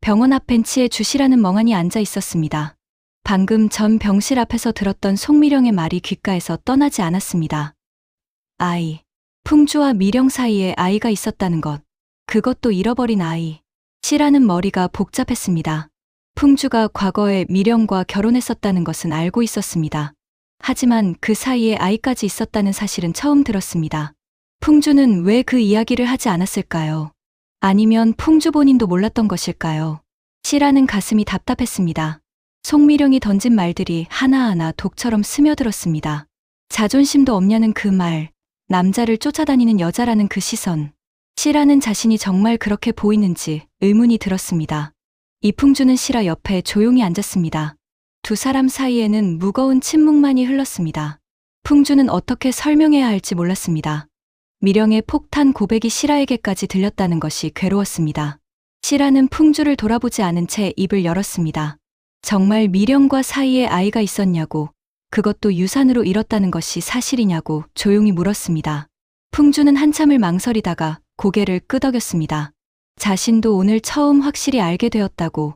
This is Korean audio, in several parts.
병원 앞 벤치에 주시라는 멍하니 앉아 있었습니다. 방금 전 병실 앞에서 들었던 송미령의 말이 귓가에서 떠나지 않았습니다. 아이. 풍주와 미령 사이에 아이가 있었다는 것. 그것도 잃어버린 아이. 시라는 머리가 복잡했습니다. 풍주가 과거에 미령과 결혼했었다는 것은 알고 있었습니다. 하지만 그 사이에 아이까지 있었다는 사실은 처음 들었습니다. 풍주는 왜 그 이야기를 하지 않았을까요? 아니면 풍주 본인도 몰랐던 것일까요? 시라는 가슴이 답답했습니다. 송미령이 던진 말들이 하나하나 독처럼 스며들었습니다. 자존심도 없냐는 그 말, 남자를 쫓아다니는 여자라는 그 시선. 시라는 자신이 정말 그렇게 보이는지 의문이 들었습니다. 이풍주는 시라 옆에 조용히 앉았습니다. 두 사람 사이에는 무거운 침묵만이 흘렀습니다. 풍주는 어떻게 설명해야 할지 몰랐습니다. 미령의 폭탄 고백이 시라에게까지 들렸다는 것이 괴로웠습니다. 시라는 풍주를 돌아보지 않은 채 입을 열었습니다. 정말 미령과 사이에 아이가 있었냐고, 그것도 유산으로 잃었다는 것이 사실이냐고 조용히 물었습니다. 풍주는 한참을 망설이다가 고개를 끄덕였습니다. 자신도 오늘 처음 확실히 알게 되었다고,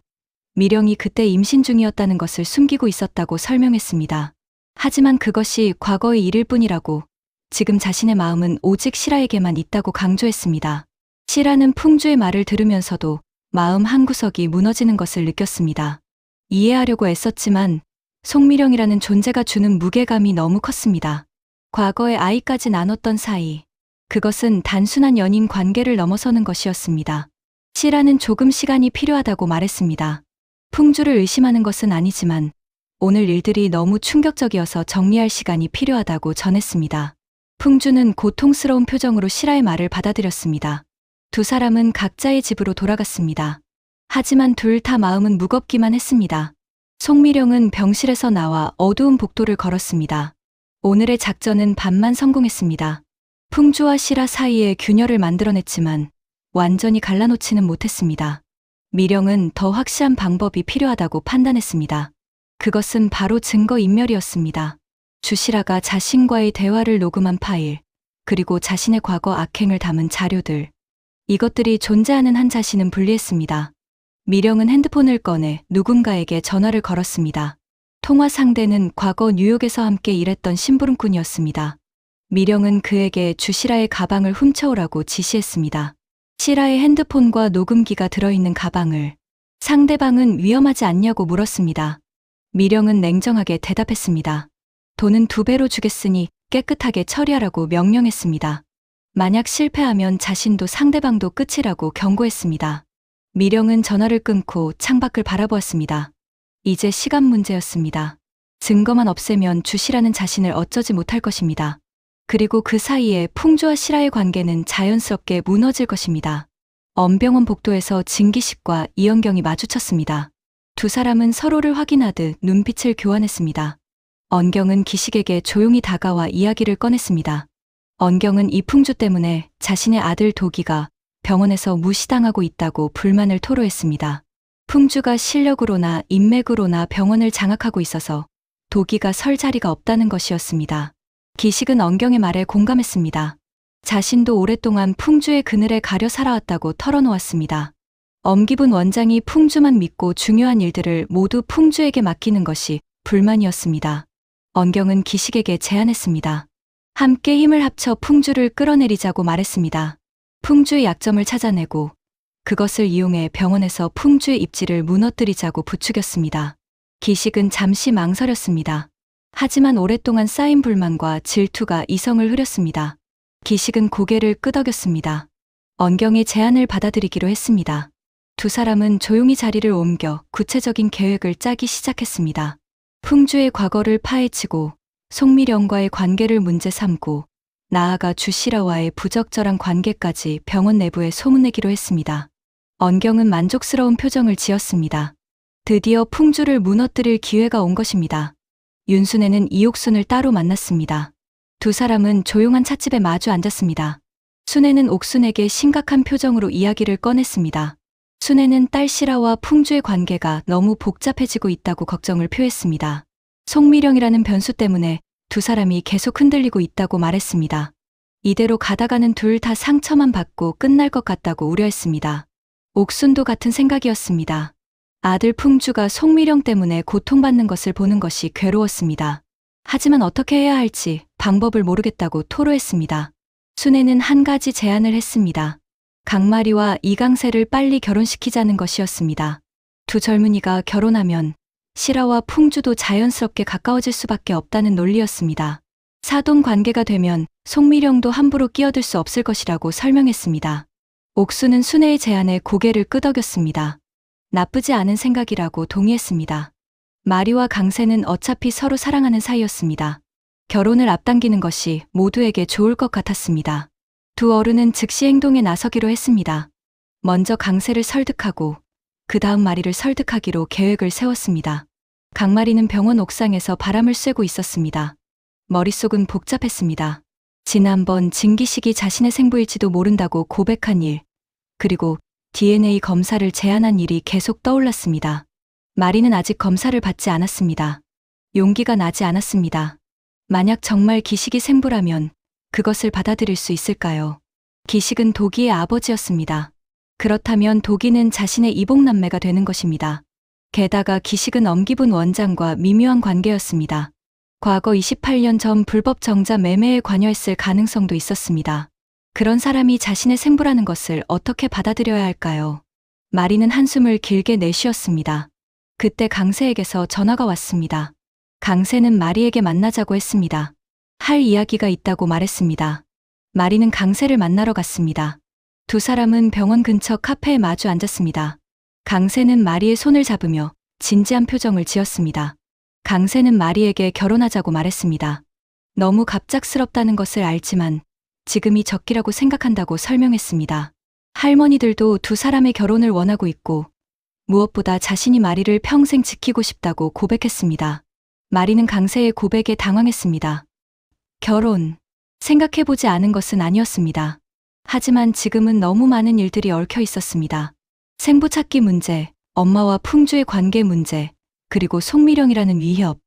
미령이 그때 임신 중이었다는 것을 숨기고 있었다고 설명했습니다. 하지만 그것이 과거의 일일 뿐이라고, 지금 자신의 마음은 오직 시라에게만 있다고 강조했습니다. 시라는 풍주의 말을 들으면서도 마음 한구석이 무너지는 것을 느꼈습니다. 이해하려고 애썼지만 송미령이라는 존재가 주는 무게감이 너무 컸습니다. 과거에 아이까지 나눴던 사이, 그것은 단순한 연인 관계를 넘어서는 것이었습니다. 시라는 조금 시간이 필요하다고 말했습니다. 풍주를 의심하는 것은 아니지만 오늘 일들이 너무 충격적이어서 정리할 시간이 필요하다고 전했습니다. 풍주는 고통스러운 표정으로 시라의 말을 받아들였습니다. 두 사람은 각자의 집으로 돌아갔습니다. 하지만 둘 다 마음은 무겁기만 했습니다. 송미령은 병실에서 나와 어두운 복도를 걸었습니다. 오늘의 작전은 반만 성공했습니다. 풍주와 시라 사이에 균열을 만들어냈지만 완전히 갈라놓지는 못했습니다. 미령은 더 확실한 방법이 필요하다고 판단했습니다. 그것은 바로 증거인멸이었습니다. 주시라가 자신과의 대화를 녹음한 파일, 그리고 자신의 과거 악행을 담은 자료들. 이것들이 존재하는 한 자신은 분리했습니다. 미령은 핸드폰을 꺼내 누군가에게 전화를 걸었습니다. 통화 상대는 과거 뉴욕에서 함께 일했던 심부름꾼이었습니다. 미령은 그에게 주시라의 가방을 훔쳐오라고 지시했습니다. 시라의 핸드폰과 녹음기가 들어있는 가방을. 상대방은 위험하지 않냐고 물었습니다. 미령은 냉정하게 대답했습니다. 돈은 2배로 주겠으니 깨끗하게 처리하라고 명령했습니다. 만약 실패하면 자신도 상대방도 끝이라고 경고했습니다. 미령은 전화를 끊고 창밖을 바라보았습니다. 이제 시간 문제였습니다. 증거만 없애면 주시라는 자신을 어쩌지 못할 것입니다. 그리고 그 사이에 풍주와 시라의 관계는 자연스럽게 무너질 것입니다. 언병원 복도에서 진기식과 이영경이 마주쳤습니다. 두 사람은 서로를 확인하듯 눈빛을 교환했습니다. 언경은 기식에게 조용히 다가와 이야기를 꺼냈습니다. 언경은 이풍주 때문에 자신의 아들 도기가 병원에서 무시당하고 있다고 불만을 토로했습니다. 풍주가 실력으로나 인맥으로나 병원을 장악하고 있어서 도기가 설 자리가 없다는 것이었습니다. 기식은 언경의 말에 공감했습니다. 자신도 오랫동안 풍주의 그늘에 가려 살아왔다고 털어놓았습니다. 엄기분 원장이 풍주만 믿고 중요한 일들을 모두 풍주에게 맡기는 것이 불만이었습니다. 언경은 기식에게 제안했습니다. 함께 힘을 합쳐 풍주를 끌어내리자고 말했습니다. 풍주의 약점을 찾아내고 그것을 이용해 병원에서 풍주의 입지를 무너뜨리자고 부추겼습니다. 기식은 잠시 망설였습니다. 하지만 오랫동안 쌓인 불만과 질투가 이성을 흐렸습니다. 기식은 고개를 끄덕였습니다. 언경의 제안을 받아들이기로 했습니다. 두 사람은 조용히 자리를 옮겨 구체적인 계획을 짜기 시작했습니다. 풍주의 과거를 파헤치고 송미령과의 관계를 문제 삼고 나아가 주시라와의 부적절한 관계까지 병원 내부에 소문내기로 했습니다. 언경은 만족스러운 표정을 지었습니다. 드디어 풍주를 무너뜨릴 기회가 온 것입니다. 윤순애는 이옥순을 따로 만났습니다. 두 사람은 조용한 찻집에 마주 앉았습니다. 순애는 옥순에게 심각한 표정으로 이야기를 꺼냈습니다. 순애는 딸 시라와 풍주의 관계가 너무 복잡해지고 있다고 걱정을 표했습니다. 송미령이라는 변수 때문에 두 사람이 계속 흔들리고 있다고 말했습니다. 이대로 가다가는 둘 다 상처만 받고 끝날 것 같다고 우려했습니다. 옥순도 같은 생각이었습니다. 아들 풍주가 송미령 때문에 고통받는 것을 보는 것이 괴로웠습니다. 하지만 어떻게 해야 할지 방법을 모르겠다고 토로했습니다. 순애는 한 가지 제안을 했습니다. 강마리와 이강세를 빨리 결혼시키자는 것이었습니다. 두 젊은이가 결혼하면 실아와 풍주도 자연스럽게 가까워질 수밖에 없다는 논리였습니다. 사돈 관계가 되면 송미령도 함부로 끼어들 수 없을 것이라고 설명했습니다. 옥수는 순애의 제안에 고개를 끄덕였습니다. 나쁘지 않은 생각이라고 동의했습니다. 마리와 강세는 어차피 서로 사랑하는 사이였습니다. 결혼을 앞당기는 것이 모두에게 좋을 것 같았습니다. 두 어른은 즉시 행동에 나서기로 했습니다. 먼저 강세를 설득하고 그 다음 마리를 설득하기로 계획을 세웠습니다. 강마리는 병원 옥상에서 바람을 쐬고 있었습니다. 머릿속은 복잡했습니다. 지난번 진기식이 자신의 생부일지도 모른다고 고백한 일, 그리고 DNA 검사를 제안한 일이 계속 떠올랐습니다. 마리는 아직 검사를 받지 않았습니다. 용기가 나지 않았습니다. 만약 정말 기식이 생부라면 그것을 받아들일 수 있을까요? 기식은 도기의 아버지였습니다. 그렇다면 도기는 자신의 이복남매가 되는 것입니다. 게다가 기식은 엄기분 원장과 미묘한 관계였습니다. 과거 28년 전 불법 정자 매매에 관여했을 가능성도 있었습니다. 그런 사람이 자신의 생부라는 것을 어떻게 받아들여야 할까요? 마리는 한숨을 길게 내쉬었습니다. 그때 강세에게서 전화가 왔습니다. 강세는 마리에게 만나자고 했습니다. 할 이야기가 있다고 말했습니다. 마리는 강세를 만나러 갔습니다. 두 사람은 병원 근처 카페에 마주 앉았습니다. 강세는 마리의 손을 잡으며 진지한 표정을 지었습니다. 강세는 마리에게 결혼하자고 말했습니다. 너무 갑작스럽다는 것을 알지만 지금이 적기라고 생각한다고 설명했습니다. 할머니들도 두 사람의 결혼을 원하고 있고 무엇보다 자신이 마리를 평생 지키고 싶다고 고백했습니다. 마리는 강세의 고백에 당황했습니다. 결혼, 생각해보지 않은 것은 아니었습니다. 하지만 지금은 너무 많은 일들이 얽혀 있었습니다. 생부 찾기 문제, 엄마와 풍주의 관계 문제, 그리고 송미령이라는 위협.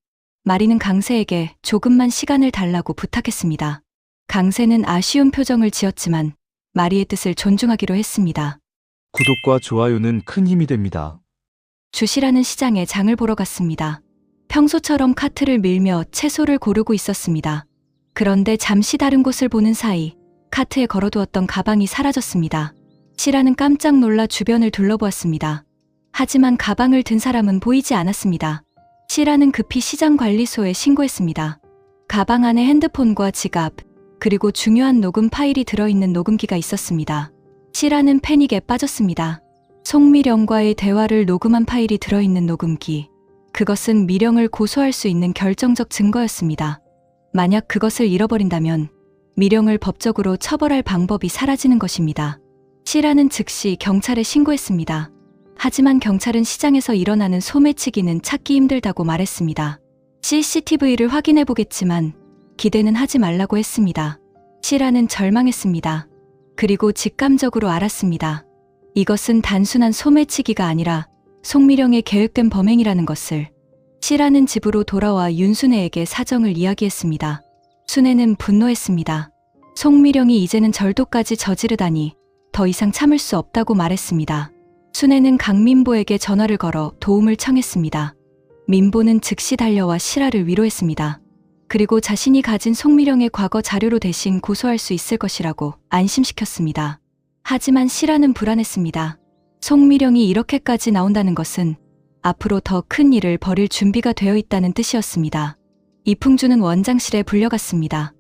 마리는 강세에게 조금만 시간을 달라고 부탁했습니다. 강세는 아쉬운 표정을 지었지만 마리의 뜻을 존중하기로 했습니다. 구독과 좋아요는 큰 힘이 됩니다. 주시라는 시장에 장을 보러 갔습니다. 평소처럼 카트를 밀며 채소를 고르고 있었습니다. 그런데 잠시 다른 곳을 보는 사이 카트에 걸어두었던 가방이 사라졌습니다. 시라는 깜짝 놀라 주변을 둘러보았습니다. 하지만 가방을 든 사람은 보이지 않았습니다. 시라는 급히 시장관리소에 신고했습니다. 가방 안에 핸드폰과 지갑, 그리고 중요한 녹음 파일이 들어있는 녹음기가 있었습니다. 시라는 패닉에 빠졌습니다. 송미령과의 대화를 녹음한 파일이 들어있는 녹음기. 그것은 미령을 고소할 수 있는 결정적 증거였습니다. 만약 그것을 잃어버린다면 미령을 법적으로 처벌할 방법이 사라지는 것입니다. 시라는 즉시 경찰에 신고했습니다. 하지만 경찰은 시장에서 일어나는 소매치기는 찾기 힘들다고 말했습니다. CCTV를 확인해 보겠지만 기대는 하지 말라고 했습니다. 시라는 절망했습니다. 그리고 직감적으로 알았습니다. 이것은 단순한 소매치기가 아니라 송미령의 계획된 범행이라는 것을. 시라는 집으로 돌아와 윤순애에게 사정을 이야기했습니다. 순애는 분노했습니다. 송미령이 이제는 절도까지 저지르다니 더 이상 참을 수 없다고 말했습니다. 순애는 강민보에게 전화를 걸어 도움을 청했습니다. 민보는 즉시 달려와 시라를 위로했습니다. 그리고 자신이 가진 송미령의 과거 자료로 대신 고소할 수 있을 것이라고 안심시켰습니다. 하지만 시라는 불안했습니다. 송미령이 이렇게까지 나온다는 것은 앞으로 더 큰 일을 벌일 준비가 되어 있다는 뜻이었습니다. 이풍주는 원장실에 불려갔습니다.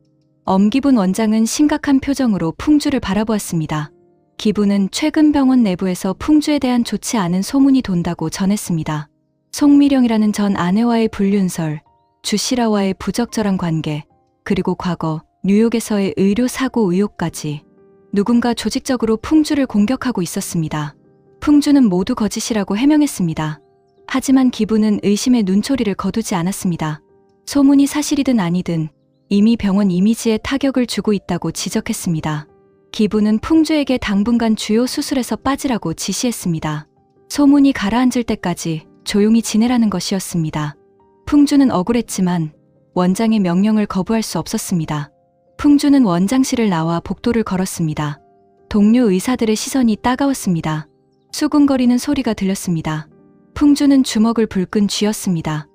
엄기분 원장은 심각한 표정으로 풍주를 바라보았습니다. 기부는 최근 병원 내부에서 풍주에 대한 좋지 않은 소문이 돈다고 전했습니다. 송미령이라는 전 아내와의 불륜설, 주시라와의 부적절한 관계, 그리고 과거 뉴욕에서의 의료 사고 의혹까지 누군가 조직적으로 풍주를 공격하고 있었습니다. 풍주는 모두 거짓이라고 해명했습니다. 하지만 기부는 의심의 눈초리를 거두지 않았습니다. 소문이 사실이든 아니든 이미 병원 이미지에 타격을 주고 있다고 지적했습니다. 기부는 풍주에게 당분간 주요 수술에서 빠지라고 지시했습니다. 소문이 가라앉을 때까지 조용히 지내라는 것이었습니다. 풍주는 억울했지만 원장의 명령을 거부할 수 없었습니다. 풍주는 원장실을 나와 복도를 걸었습니다. 동료 의사들의 시선이 따가웠습니다. 수군거리는 소리가 들렸습니다. 풍주는 주먹을 불끈 쥐었습니다.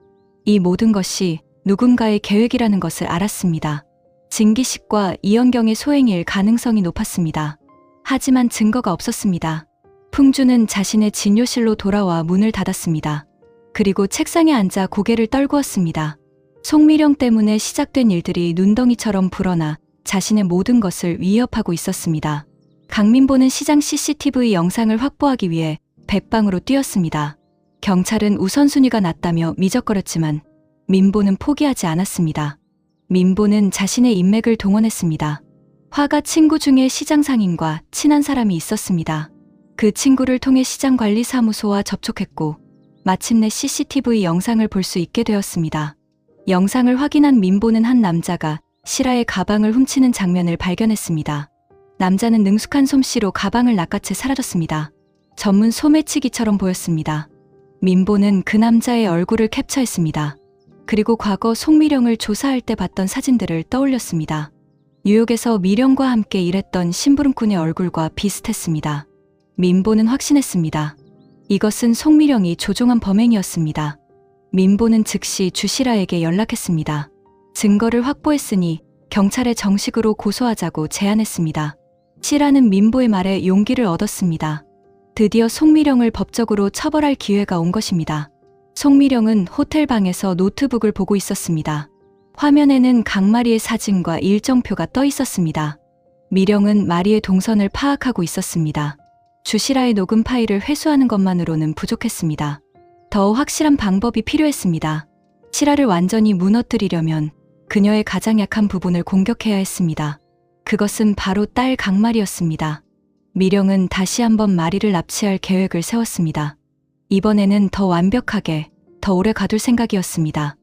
이 모든 것이 누군가의 계획이라는 것을 알았습니다. 진기식과 이연경의 소행일 가능성이 높았습니다. 하지만 증거가 없었습니다. 풍주는 자신의 진료실로 돌아와 문을 닫았습니다. 그리고 책상에 앉아 고개를 떨구었습니다. 송미령 때문에 시작된 일들이 눈덩이처럼 불어나 자신의 모든 것을 위협하고 있었습니다. 강민보는 시장 CCTV 영상을 확보하기 위해 백방으로 뛰었습니다. 경찰은 우선순위가 낮다며 미적거렸지만 민보는 포기하지 않았습니다. 민보는 자신의 인맥을 동원했습니다. 화가 친구 중에 시장 상인과 친한 사람이 있었습니다. 그 친구를 통해 시장관리사무소와 접촉했고 마침내 CCTV 영상을 볼 수 있게 되었습니다. 영상을 확인한 민보는 한 남자가 실아의 가방을 훔치는 장면을 발견했습니다. 남자는 능숙한 솜씨로 가방을 낚아채 사라졌습니다. 전문 소매치기처럼 보였습니다. 민보는 그 남자의 얼굴을 캡처했습니다. 그리고 과거 송미령을 조사할 때 봤던 사진들을 떠올렸습니다. 뉴욕에서 미령과 함께 일했던 심부름꾼의 얼굴과 비슷했습니다. 민보는 확신했습니다. 이것은 송미령이 조종한 범행이었습니다. 민보는 즉시 주시라에게 연락했습니다. 증거를 확보했으니 경찰에 정식으로 고소하자고 제안했습니다. 시라는 민보의 말에 용기를 얻었습니다. 드디어 송미령을 법적으로 처벌할 기회가 온 것입니다. 송미령은 호텔 방에서 노트북을 보고 있었습니다. 화면에는 강마리의 사진과 일정표가 떠 있었습니다. 미령은 마리의 동선을 파악하고 있었습니다. 주시라의 녹음 파일을 회수하는 것만으로는 부족했습니다. 더 확실한 방법이 필요했습니다. 시라를 완전히 무너뜨리려면 그녀의 가장 약한 부분을 공격해야 했습니다. 그것은 바로 딸 강마리였습니다. 미령은 다시 한번 마리를 납치할 계획을 세웠습니다. 이번에는 더 완벽하게, 더 오래 가둘 생각이었습니다.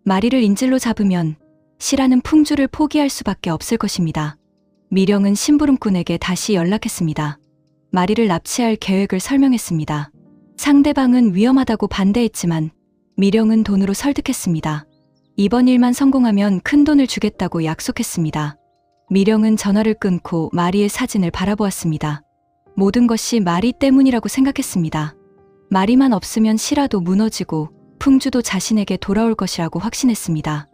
마리를 인질로 잡으면 시라는 풍주를 포기할 수밖에 없을 것입니다. 미령은 심부름꾼에게 다시 연락했습니다. 마리를 납치할 계획을 설명했습니다. 상대방은 위험하다고 반대했지만 미령은 돈으로 설득했습니다. 이번 일만 성공하면 큰 돈을 주겠다고 약속했습니다. 미령은 전화를 끊고 마리의 사진을 바라보았습니다. 모든 것이 마리 때문이라고 생각했습니다. 마리만 없으면 시라도 무너지고 풍주도 자신에게 돌아올 것이라고 확신했습니다.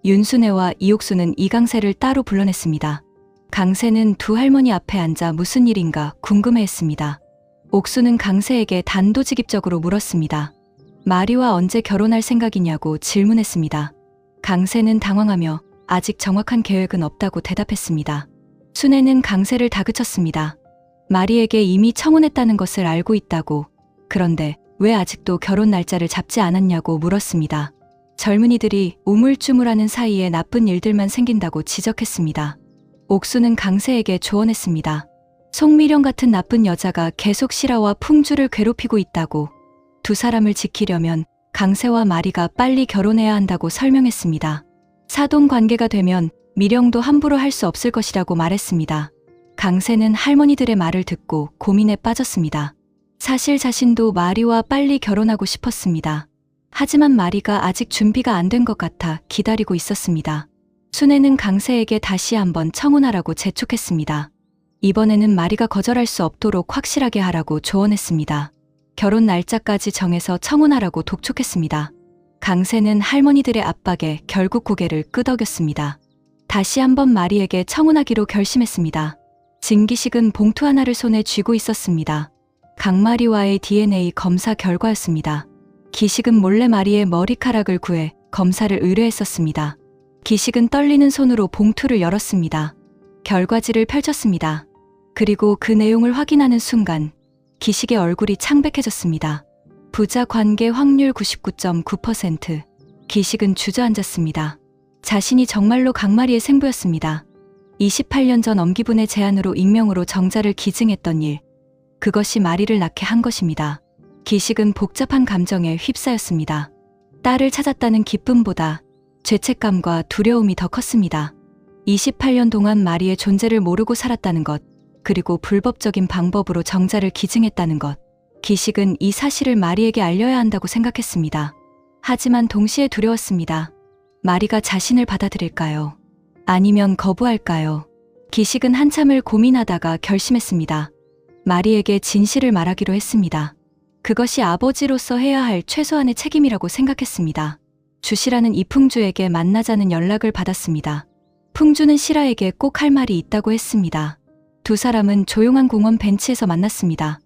윤순애와 이옥수는 이강세를 따로 불러냈습니다. 강세는 두 할머니 앞에 앉아 무슨 일인가 궁금해했습니다. 옥수는 강세에게 단도직입적으로 물었습니다. 마리와 언제 결혼할 생각이냐고 질문했습니다. 강세는 당황하며 아직 정확한 계획은 없다고 대답했습니다. 순애는 강세를 다그쳤습니다. 마리에게 이미 청혼했다는 것을 알고 있다고, 그런데 왜 아직도 결혼 날짜를 잡지 않았냐고 물었습니다. 젊은이들이 우물쭈물하는 사이에 나쁜 일들만 생긴다고 지적했습니다. 옥수는 강세에게 조언했습니다. 송미령 같은 나쁜 여자가 계속 시라와 풍주를 괴롭히고 있다고, 두 사람을 지키려면 강세와 마리가 빨리 결혼해야 한다고 설명했습니다. 사돈 관계가 되면 미령도 함부로 할 수 없을 것이라고 말했습니다. 강세는 할머니들의 말을 듣고 고민에 빠졌습니다. 사실 자신도 마리와 빨리 결혼하고 싶었습니다. 하지만 마리가 아직 준비가 안 된 것 같아 기다리고 있었습니다. 순애는 강세에게 다시 한번 청혼하라고 재촉했습니다. 이번에는 마리가 거절할 수 없도록 확실하게 하라고 조언했습니다. 결혼 날짜까지 정해서 청혼하라고 독촉했습니다. 강세는 할머니들의 압박에 결국 고개를 끄덕였습니다. 다시 한번 마리에게 청혼하기로 결심했습니다. 진기식은 봉투 하나를 손에 쥐고 있었습니다. 강마리와의 DNA 검사 결과였습니다. 기식은 몰래 마리의 머리카락을 구해 검사를 의뢰했었습니다. 기식은 떨리는 손으로 봉투를 열었습니다. 결과지를 펼쳤습니다. 그리고 그 내용을 확인하는 순간 기식의 얼굴이 창백해졌습니다. 부자 관계 확률 99.9%. 기식은 주저앉았습니다. 자신이 정말로 강마리의 생부였습니다. 28년 전 엄기분의 제안으로 익명으로 정자를 기증했던 일, 그것이 마리를 낳게 한 것입니다. 기식은 복잡한 감정에 휩싸였습니다. 딸을 찾았다는 기쁨보다 죄책감과 두려움이 더 컸습니다. 28년 동안 마리의 존재를 모르고 살았다는 것, 그리고 불법적인 방법으로 정자를 기증했다는 것. 기식은 이 사실을 마리에게 알려야 한다고 생각했습니다. 하지만 동시에 두려웠습니다. 마리가 자신을 받아들일까요? 아니면 거부할까요? 기식은 한참을 고민하다가 결심했습니다. 마리에게 진실을 말하기로 했습니다. 그것이 아버지로서 해야 할 최소한의 책임이라고 생각했습니다. 주시라는 이풍주에게 만나자는 연락을 받았습니다. 풍주는 시라에게 꼭 할 말이 있다고 했습니다. 두 사람은 조용한 공원 벤치에서 만났습니다.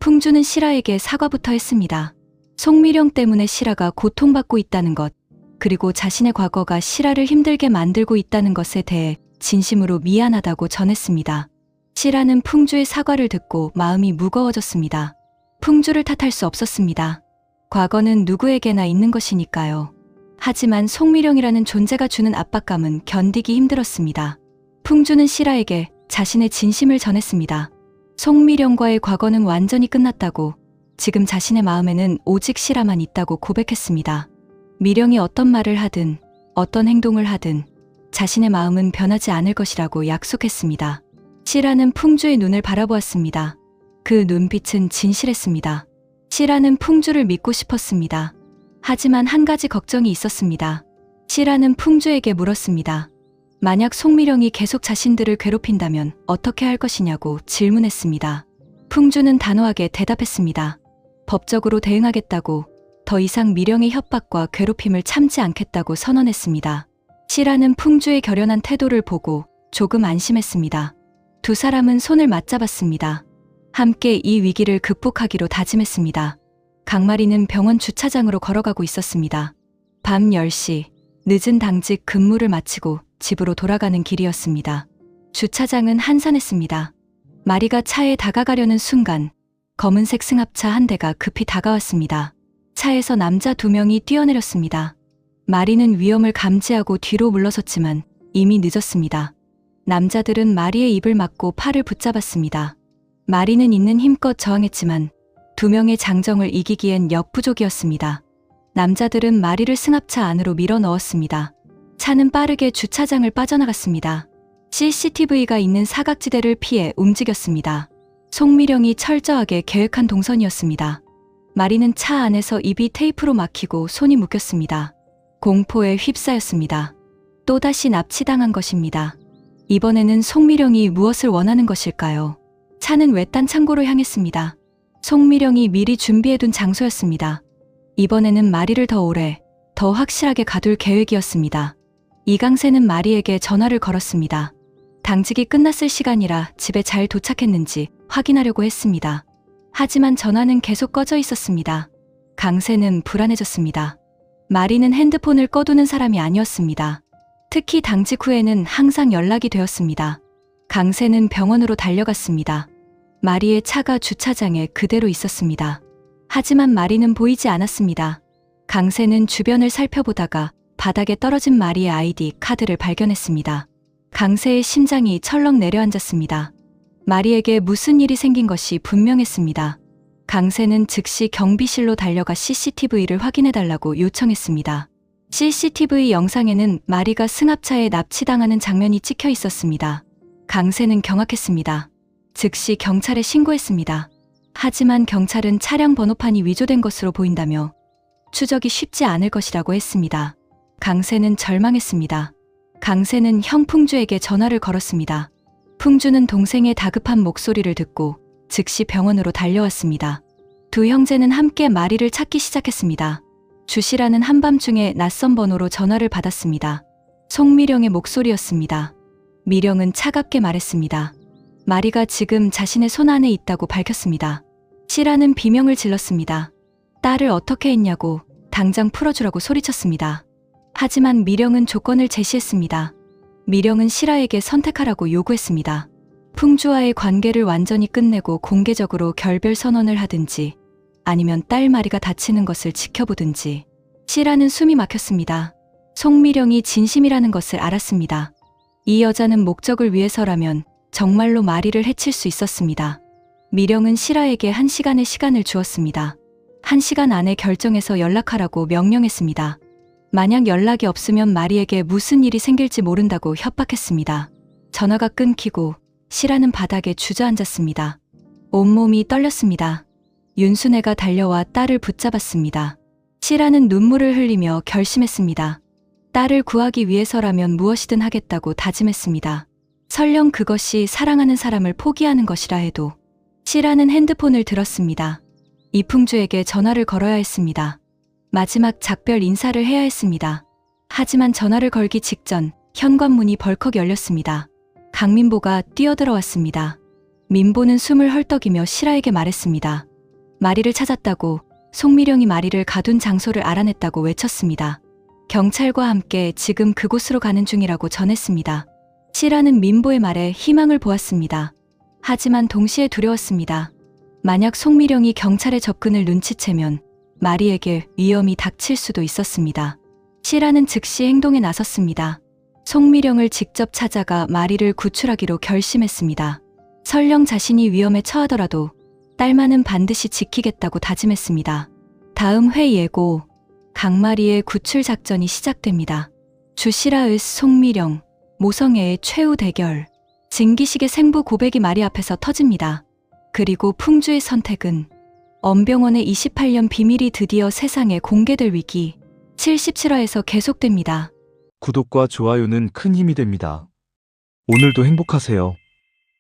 풍주는 시라에게 사과부터 했습니다. 송미령 때문에 시라가 고통받고 있다는 것, 그리고 자신의 과거가 시라를 힘들게 만들고 있다는 것에 대해 진심으로 미안하다고 전했습니다. 시라는 풍주의 사과를 듣고 마음이 무거워졌습니다. 풍주를 탓할 수 없었습니다. 과거는 누구에게나 있는 것이니까요. 하지만 송미령이라는 존재가 주는 압박감은 견디기 힘들었습니다. 풍주는 시라에게 자신의 진심을 전했습니다. 송미령과의 과거는 완전히 끝났다고, 지금 자신의 마음에는 오직 시라만 있다고 고백했습니다. 미령이 어떤 말을 하든 어떤 행동을 하든 자신의 마음은 변하지 않을 것이라고 약속했습니다. 시라는 풍주의 눈을 바라보았습니다. 그 눈빛은 진실했습니다. 시라는 풍주를 믿고 싶었습니다. 하지만 한 가지 걱정이 있었습니다. 시라는 풍주에게 물었습니다. 만약 송미령이 계속 자신들을 괴롭힌다면 어떻게 할 것이냐고 질문했습니다. 풍주는 단호하게 대답했습니다. 법적으로 대응하겠다고, 더 이상 미령의 협박과 괴롭힘을 참지 않겠다고 선언했습니다. 시라는 풍주의 결연한 태도를 보고 조금 안심했습니다. 두 사람은 손을 맞잡았습니다. 함께 이 위기를 극복하기로 다짐했습니다. 강마리는 병원 주차장으로 걸어가고 있었습니다. 밤 10시, 늦은 당직 근무를 마치고 집으로 돌아가는 길이었습니다. 주차장은 한산했습니다. 마리가 차에 다가가려는 순간 검은색 승합차 한 대가 급히 다가왔습니다. 차에서 남자 2명이 뛰어내렸습니다. 마리는 위험을 감지하고 뒤로 물러섰지만 이미 늦었습니다. 남자들은 마리의 입을 막고 팔을 붙잡았습니다. 마리는 있는 힘껏 저항했지만 2명의 장정을 이기기엔 역부족이었습니다. 남자들은 마리를 승합차 안으로 밀어 넣었습니다. 차는 빠르게 주차장을 빠져나갔습니다. CCTV가 있는 사각지대를 피해 움직였습니다. 송미령이 철저하게 계획한 동선이었습니다. 마리는 차 안에서 입이 테이프로 막히고 손이 묶였습니다. 공포에 휩싸였습니다. 또다시 납치당한 것입니다. 이번에는 송미령이 무엇을 원하는 것일까요? 차는 외딴 창고로 향했습니다. 송미령이 미리 준비해둔 장소였습니다. 이번에는 마리를 더 오래, 더 확실하게 가둘 계획이었습니다. 이강세는 마리에게 전화를 걸었습니다. 당직이 끝났을 시간이라 집에 잘 도착했는지 확인하려고 했습니다. 하지만 전화는 계속 꺼져 있었습니다. 강세는 불안해졌습니다. 마리는 핸드폰을 꺼두는 사람이 아니었습니다. 특히 당직 후에는 항상 연락이 되었습니다. 강세는 병원으로 달려갔습니다. 마리의 차가 주차장에 그대로 있었습니다. 하지만 마리는 보이지 않았습니다. 강세는 주변을 살펴보다가 바닥에 떨어진 마리의 아이디 카드를 발견했습니다. 강세의 심장이 철렁 내려앉았습니다. 마리에게 무슨 일이 생긴 것이 분명했습니다. 강세는 즉시 경비실로 달려가 CCTV를 확인해달라고 요청했습니다. CCTV 영상에는 마리가 승합차에 납치당하는 장면이 찍혀 있었습니다. 강세는 경악했습니다. 즉시 경찰에 신고했습니다. 하지만 경찰은 차량 번호판이 위조된 것으로 보인다며 추적이 쉽지 않을 것이라고 했습니다. 강세는 절망했습니다. 강세는 형 풍주에게 전화를 걸었습니다. 풍주는 동생의 다급한 목소리를 듣고 즉시 병원으로 달려왔습니다. 두 형제는 함께 마리를 찾기 시작했습니다. 주시라는 한밤중에 낯선 번호로 전화를 받았습니다. 송미령의 목소리였습니다. 미령은 차갑게 말했습니다. 마리가 지금 자신의 손 안에 있다고 밝혔습니다. 시라는 비명을 질렀습니다. 딸을 어떻게 했냐고, 당장 풀어주라고 소리쳤습니다. 하지만 미령은 조건을 제시했습니다. 미령은 시라에게 선택하라고 요구했습니다. 풍주와의 관계를 완전히 끝내고 공개적으로 결별 선언을 하든지 아니면 딸 마리가 다치는 것을 지켜보든지. 시라는 숨이 막혔습니다. 송미령이 진심이라는 것을 알았습니다. 이 여자는 목적을 위해서라면 정말로 마리를 해칠 수 있었습니다. 미령은 시라에게 1시간의 시간을 주었습니다. 1시간 안에 결정해서 연락하라고 명령했습니다. 만약 연락이 없으면 마리에게 무슨 일이 생길지 모른다고 협박했습니다. 전화가 끊기고 시라는 바닥에 주저앉았습니다. 온몸이 떨렸습니다. 윤순애가 달려와 딸을 붙잡았습니다. 시라는 눈물을 흘리며 결심했습니다. 딸을 구하기 위해서라면 무엇이든 하겠다고 다짐했습니다. 설령 그것이 사랑하는 사람을 포기하는 것이라 해도. C라는 핸드폰을 들었습니다. 이풍주에게 전화를 걸어야 했습니다. 마지막 작별 인사를 해야 했습니다. 하지만 전화를 걸기 직전 현관문이 벌컥 열렸습니다. 강민보가 뛰어들어왔습니다. 민보는 숨을 헐떡이며 C라에게 말했습니다. 마리를 찾았다고, 송미령이 마리를 가둔 장소를 알아냈다고 외쳤습니다. 경찰과 함께 지금 그곳으로 가는 중이라고 전했습니다. C라는 민보의 말에 희망을 보았습니다. 하지만 동시에 두려웠습니다. 만약 송미령이 경찰의 접근을 눈치채면 마리에게 위험이 닥칠 수도 있었습니다. C라는 즉시 행동에 나섰습니다. 송미령을 직접 찾아가 마리를 구출하기로 결심했습니다. 설령 자신이 위험에 처하더라도 딸만은 반드시 지키겠다고 다짐했습니다. 다음 회 예고, 강마리의 구출 작전이 시작됩니다. 주시라의 송미령, 모성애의 최후 대결, 진기식의 생부 고백이 마리 앞에서 터집니다. 그리고 풍주의 선택은 엄병원의 28년 비밀이 드디어 세상에 공개될 위기, 77화에서 계속됩니다. 구독과 좋아요는 큰 힘이 됩니다. 오늘도 행복하세요.